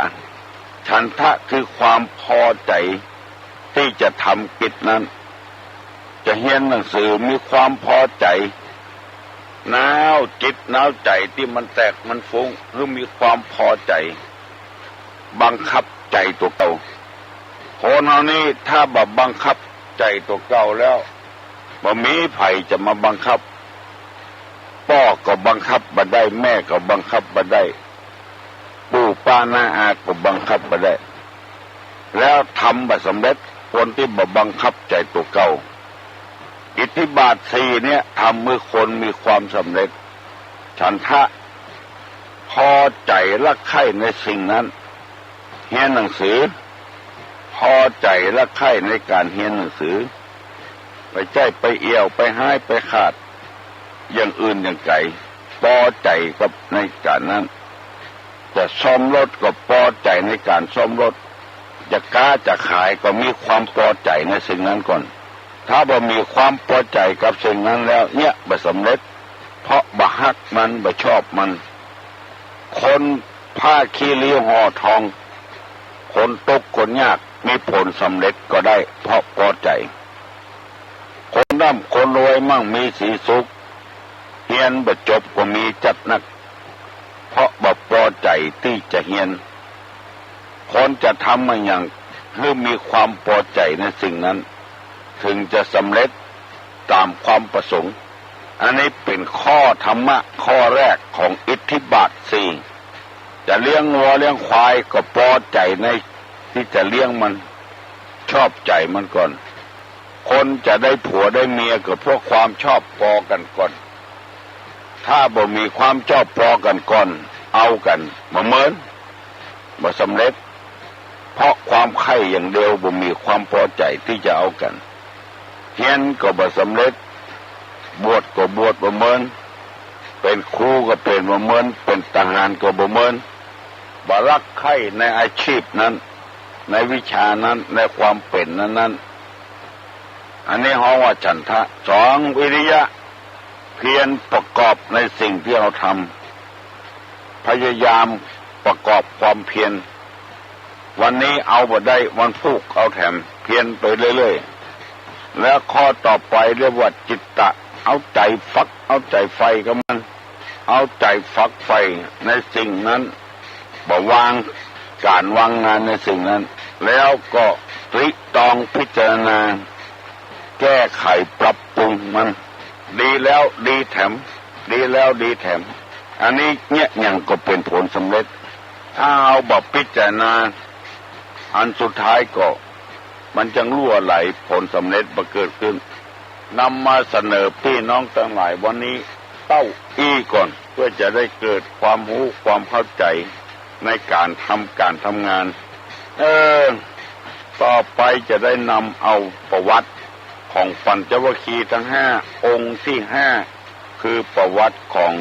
ฉันทะคือความพอใจที่จะทำกิจนั้นจะเรียนหนังสือมีความพอใจ หนาวจิตหนาวใจที่มันแตกมันฟุ้งหรือมีความพอใจบังคับใจตัวเก่าคนเหล่านี้ถ้าบังคับใจตัวเก่าแล้วบ่มีไผจะมาบังคับพ่อก็บังคับบ่ได้แม่ก็บังคับบ่ได้ปู่ป้าน้าอาก็บังคับบ่ได้แล้วทำบ่สำเร็จคนที่บังคับใจตัวเก่าอิทธิบาทสี่เนี่ยทำเมื่อคนมีความสำเร็จฉันทะพอใจรักใคร่ในสิ่งนั้นเรียนหนังสือพอใจรักใคร่ในการเรียนหนังสือไปใจไปเอี่ยวไปหายไปขาดอย่างอื่นอย่างไก่พอใจกับในการนั้นจะซ่อมรถก็พอใจในการซ่อมรถจะค้าจะขายก็มีความพอใจในสิ่งนั้นก่อนถ้าบ่มีความพอใจกับสิ่งนั้นแล้วเนี่ยบ่สำเร็จเพราะบ่ฮักมันบ่ชอบมันคนผ้าขี้ริ้วห่อทองคนตกคนยากมีผลสำเร็จก็ได้เพราะพอใจคนร่ำคนรวยมั่งมีสีสุขเฮียนบ่จบก็มีจัดนักเพราะบ่พอใจที่จะเฮียนคนจะทำมาอย่างหรือมีความพอใจในสิ่งนั้นถึงจะสำเร็จตามความประสงค์อันนี้เป็นข้อธรรมะข้อแรกของอิทธิบาทสี่จะเลี้ยงวัวเลี้ยงควายก็พอใจในที่จะเลี้ยงมันชอบใจมันก่อนคนจะได้ผัวได้เมียก็เพราะความชอบพอกันก่อนถ้าบ่มีความชอบพอกันก่อนเอากันบ่เหมือนบ่สำเร็จเพราะความใคร่อย่างเดียวบ่มีความพอใจที่จะเอากันเฮียนก็บ่สำเร็จบวชก็บวชบ่เหมือนเป็นครูก็เป็นบ่เหมือนเป็นทหารก็บ่เหมือนบ่รักใคร่ในอาชีพนั้นในวิชานั้นในความเป็นนั้นอันนี้เฮาว่าฉันทะสองวิริยะเพียรประกอบในสิ่งที่เราทำพยายามประกอบความเพียรวันนี้เอาบ่ได้วันพุธเอาแถมเพียรไปเรื่อยๆแล้วข้อต่อไปเรียกว่าจิตตะเอาใจฝักเอาใจไฟกับมันเอาใจฝักไฟในสิ่งนั้นบ่วางการวางงานในสิ่งนั้นแล้วก็ตริตรองพิจารณาแก้ไขปรับปรุงมันดีแล้วดีแถมดีแล้วดีแถมอันนี้เนี่ยยังก็เป็นผลสำเร็จถ้าเอาแบบพิจารณาอันสุดท้ายก็มันจะรั่วไหลผลสำเร็จมาเกิดขึ้นนำมาเสนอพี่น้องทั้งหลายวันนี้เต้าอี้ก่อนเพื่อจะได้เกิดความรู้ความเข้าใจในการทำงานต่อไปจะได้นำเอาประวัติของปัญจวัคคีย์ทั้งห้าองค์ที่ห้าคือประวัติของ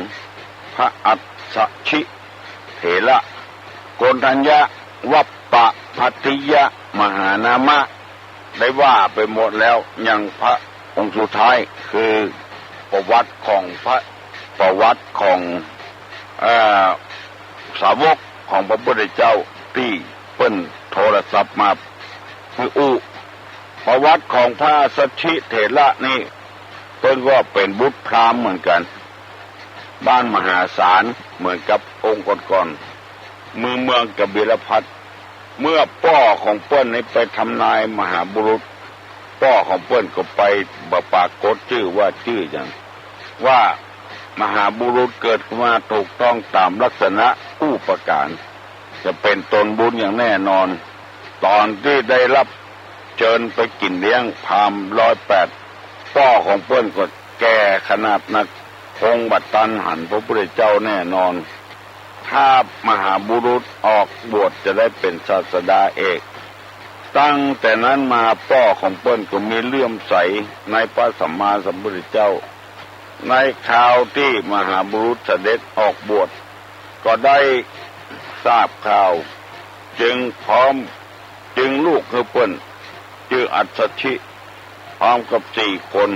พระอัสสชิเถระโกณฑัญญะวัปปะพัทธิยะมหานามะได้ว่าไปหมดแล้วยังพระองค์สุดท้ายคือประวัติของสาวกของพระพุทธเจ้าที่เปิ้นโทรศัพท์มาคือประวัติของพระสัชชิเถระนี่เพิ่นก็เป็นบุตรพราหมณ์เหมือนกันบ้านมหาศาลเหมือนกับองค์ก่อนๆเมืองกบิลพัสเมื่อพ่อของเปิ้นนี้ไปทำนายมหาบุรุษพ่อของเปิ้นก็ไปปรากฏชื่อว่าชื่ออย่างว่ามหาบุรุษเกิดขึ้นมาถูกต้องตามลักษณะผู้ประการจะเป็นตนบุญอย่างแน่นอนตอนที่ได้รับเชิญไปกินเลี้ยงพราหมณ์108พ่อของเปิ้นก็แก่ขนาดนักคงบัดตันหันพระพุทธเจ้าแน่นอนถ้ามหาบุรุษออกบวชจะได้เป็นศาสดาเอกตั้งแต่นั้นมาพ่อของเปิ้นก็มีเลื่อมใสในพระสัมมาสัมพุทธเจ้าในคราวที่มหาบุรุษเสด็จออกบวชก็ได้ทราบข่าวจึงลูกคือเปิ้นชื่ออัสสชิพร้อมกับ4 คน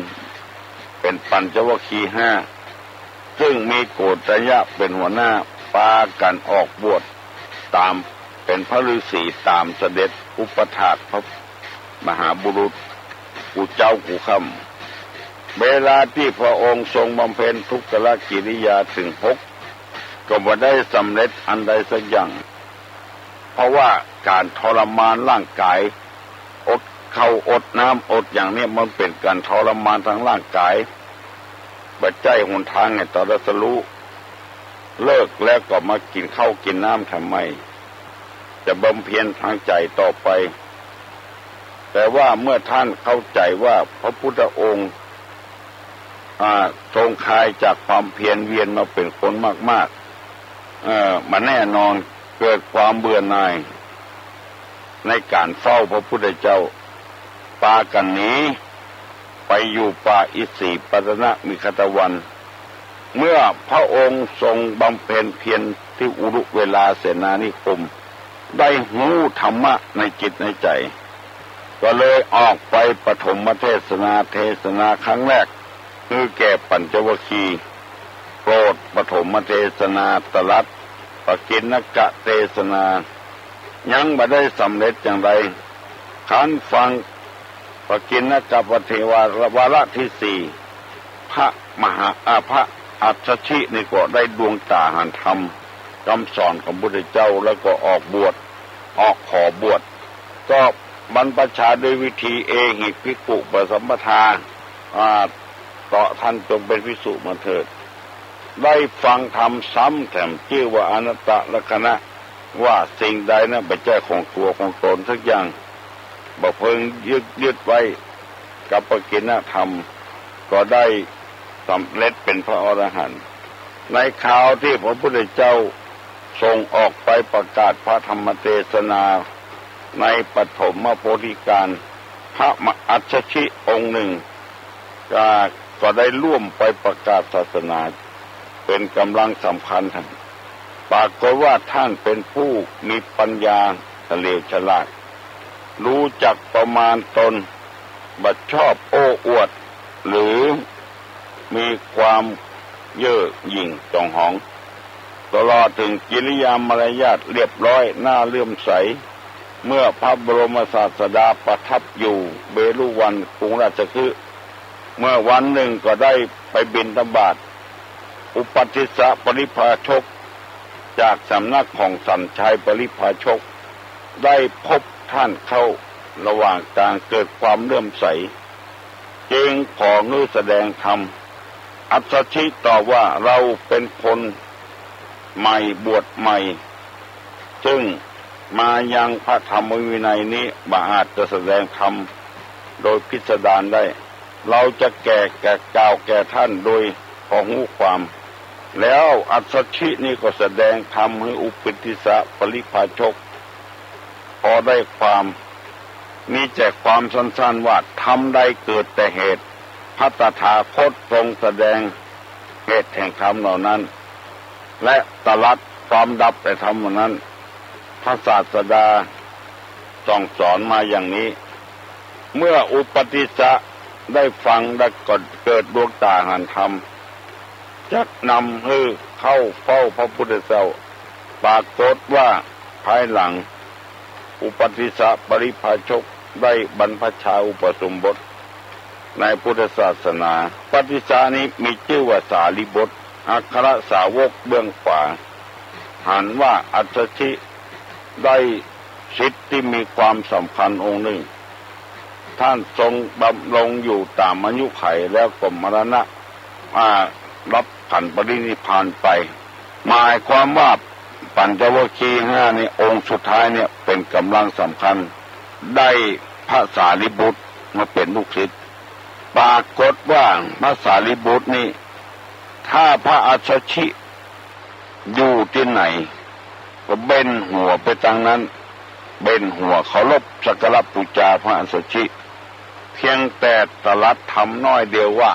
เป็นปัญจวัคคีย์5ซึ่งมีโกฏยะเป็นหัวหน้าพากันออกบวชตามเป็นพระฤาษีตามเสด็จอุปถากพระมหาบุรุษกูเจ้ากูค่ำ เวลาที่พระองค์ทรงบำเพ็ญทุกขกิริยาถึง6ก็บ่ได้สำเร็จอันใดสักอย่างเพราะว่าการทรมานร่างกายอดข้าวอดน้ำอดอย่างนี้มันเป็นการทรมานทางร่างกายบัดใจหนทางให้ตรัสรู้เลิกแล้วก็มากินข้าวกินน้ำทำไมจะบำเพ็ญทางใจต่อไปแต่ว่าเมื่อท่านเข้าใจว่าพระพุทธองค์ทรงคลายจากความเพียรเวียนมาเป็นคนมากๆมันแน่นอนเกิดความเบื่อหน่ายในการเฝ้าพระพุทธเจ้าปากันนี้ไปอยู่ป่าอิสิปตนมิคตวันเมื่อพระองค์ทรงบำเพ็ญเพียรที่อุรุเวลาเสนานิคมได้หูธรรมะในจิตในใจก็เลยออกไปปฐมเทศนาครั้งแรกคือแก่ปัญจวัคคีย์โปรดปฐมเทศนาตรัสปกิณณกะเทศนายังบ่ได้สำเร็จอย่างไรขันฟังปกิณณกะปเทวาวาระที่4พระอัจฉรินี่ก็ได้ดวงตาหันธรรมคำสอนของพระพุทธเจ้าแล้วก็ออกขอบวชก็บรรพชาด้วยวิธีเอหิภิกขุปสัมปทาต่อท่านจงเป็นภิกษุมาเถิดได้ฟังธรรมซ้ำแถมชื่อว่าอนัตตลักขณะว่าสิ่งใดนั้นเป็นเจ้าของตัวของตนสักอย่างบ่เพิ่งยึดไว้กับปกิณณธรรมก็ได้สำเร็จเป็นพระอรหันต์ในข่าวที่พระพุทธเจ้าทรงออกไปประกาศพระธรรมเทศนาในปฐมโพธิการพระอัจฉริองค์หนึ่งก็ได้ร่วมไปประกาศศาสนาเป็นกำลังสำคัญท่านปรากฏว่าท่านเป็นผู้มีปัญญาเฉลียวฉลาดรู้จักประมาณตนบัดชอบโอ้อวดหรือมีความเย่อหยิ่งจองหองตลอดถึงกิริยามารยาทเรียบร้อยน่าเลื่อมใสเมื่อพระบรมศาสดาประทับอยู่เบฬุวันกรุงราชคฤห์เมื่อวันหนึ่งก็ได้ไปบิณฑบาตอุปัฏฐิสสะปริภาชกจากสำนักของสัญชัยปริภาชกได้พบท่านเข้าระหว่างกลางเกิดความเลื่อมใสจึงขอแสดงธรรมอัจฉริตอบว่าเราเป็นคนใหม่บวชใหม่ซึ่งมายังพระธรรมวินัยนี้บ่อาจจะแสดงธรรมโดยพิสดารได้เราจะกล่าวแก่ท่านโดยพอหูความแล้วอัจฉรินี่ก็แสดงธรรมให้อุปัฏฐิสสะปริภาชกพอได้ความมีแจกความสั้นๆว่าธรรมใดเกิดแต่เหตุพระตถาคตทรงแสดงเหตุแห่งธรรมเหล่านั้นและตรัสความดับแต่ธรรมเหล่านั้นพระศาสดาต้องสอนมาอย่างนี้เมื่ออุปัฏฐิสสะได้ฟังได้เกิดดวงตาหันธรรมจักนำให้เข้าเฝ้าพระพุทธเจ้าปรากฏว่าภายหลังอุปัฏฐิสสะปริภาชกได้บรรพชาอุปสมบทในพุทธศาสนาปฏิสานี้มีชื่อว่าสารีบุตรอัครสาวกเบื้องขวาหันว่าอัจฉริได้สิทธิที่มีความสำคัญองค์หนึ่งท่านทรงบำรงอยู่ตามอายุไขแล้วก็มรณะรับขันปรินิพพานไปหมายความว่าปัญจวัคคีย์5นี่องค์สุดท้ายเนี่ยเป็นกำลังสำคัญได้พระสารีบุตรมาเป็นลูกศิษย์ปรากฏว่าพระสารีบุตรนี่ถ้าพระอัจฉริอยู่ที่ไหนก็เบนหัวไปทางนั้นเบนหัวเคารพสักการะบูชาพระอัจฉริเพียงแต่ตรัสธรรมน้อยเดียวว่า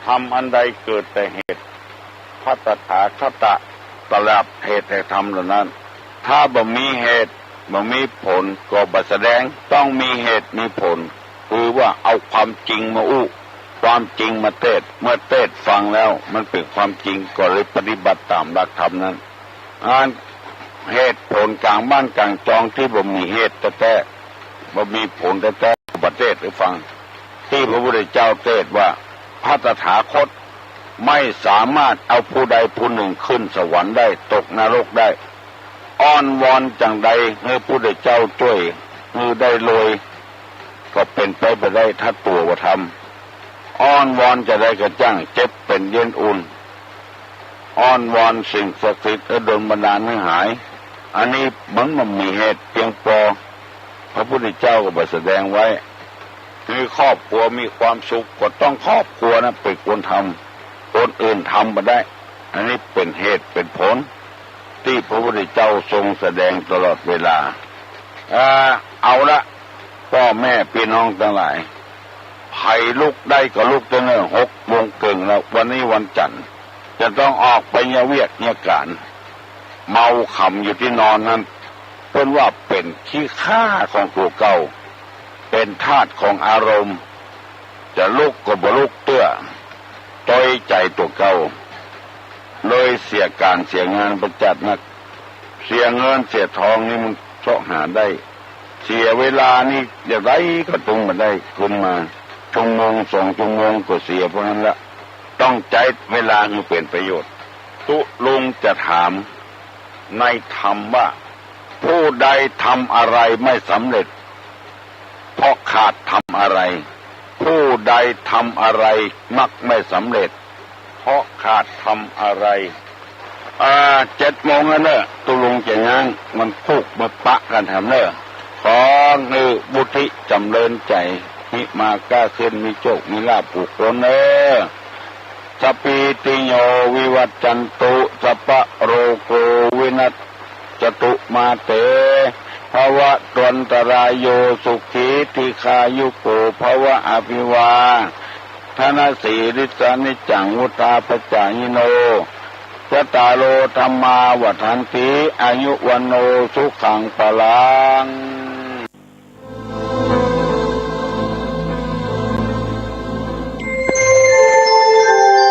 ทำอันใดเกิดแต่เหตุพระตถาคตตรัสเหตุแห่งธรรมเหล่านั้นถ้าบ่มีเหตุบ่มีผลก็บ่แสดงต้องมีเหตุมีผลคือว่าเอาความจริงมาอู้ความจริงมาเทศเมื่อเทศฟังแล้วมันเป็นความจริงก็เลยปฏิบัติตามหลักธรรมนั้นเหตุผลกลางบ้านกลางจองที่บ่มีเหตุแต่บ่มีผลแต่ประเทศหรือฟัง ที่พระพุทธเจ้าเทศว่าพระตถาคตไม่สามารถเอาผู้ใดผู้หนึ่งขึ้นสวรรค์ได้ตกนรกได้อ้อนวอนจังใดเมื่อพระพุทธเจ้าช่วยมือได้เลยก็เป็นไปไม่ได้ถ้าตัวว่าทำอ้อนวอนจะได้กระจ้างเจ็บเป็นเย็นอุ่นอ้อนวอนสิ่งศักดิ์สิทธิ์โดนบันดาลให้หายอันนี้มันมีเหตุเพียงพอพระพุทธเจ้าก็ไปแสดงไว้คือครอบครัวมีความสุขก็ต้องครอบครัวนะเป็นคนทำคนอื่นทำมาได้อันนี้เป็นเหตุเป็นผลที่พระพุทธเจ้าทรงแสดงตลอดเวลาเอาละพ่อแม่พี่น้องทั้งหลายไผ่ลุกได้ก็ลุกตั้งแต่6:30แล้ววันนี้วันจันทร์จะต้องออกไปเวียกการเมาขำอยู่ที่นอนนั้นเพิ่นว่าเป็นขี้ข้าของตัวเก่าเป็นธาตุของอารมณ์จะลุกก็บ่ลุกเตื้อต้อยใจตัวเก่าเลยเสียการเสียงานประจัดนักเสียเงินเสียทองนี่มันเสาะหาได้เสียเวลานี่อย่างไรก็ตรงมาได้ขึ้นมาชั่วโมง2 ชั่วโมงก็เสียเพราะนั้นละต้องใจเวลาให้เป็นประโยชน์ตุลุงจะถามในธรรมว่าผู้ใดทำอะไรไม่สำเร็จเพราะขาดทำอะไรผู้ใดทำอะไรมักไม่สำเร็จเพราะขาดทำอะไร7 โมงแล้วเนอะตุลุงจะง้างมันพุกมาปะกันทำเนอะขอบุธิจำเริญใจมิมาก้าขึ้นมีโชคมีลาภผูกคนเนอะสปีติโยวิวัจจันตุสัพพะโรโกวินัสจตุมาเตภวะตวันตรายโยสุขีติคายุโกภวะอภิวาทนาสีริสานิจังวุตาปจายิโนยะตาโลธรรมาวัฏันติอายุวันโนสุขังปะลัง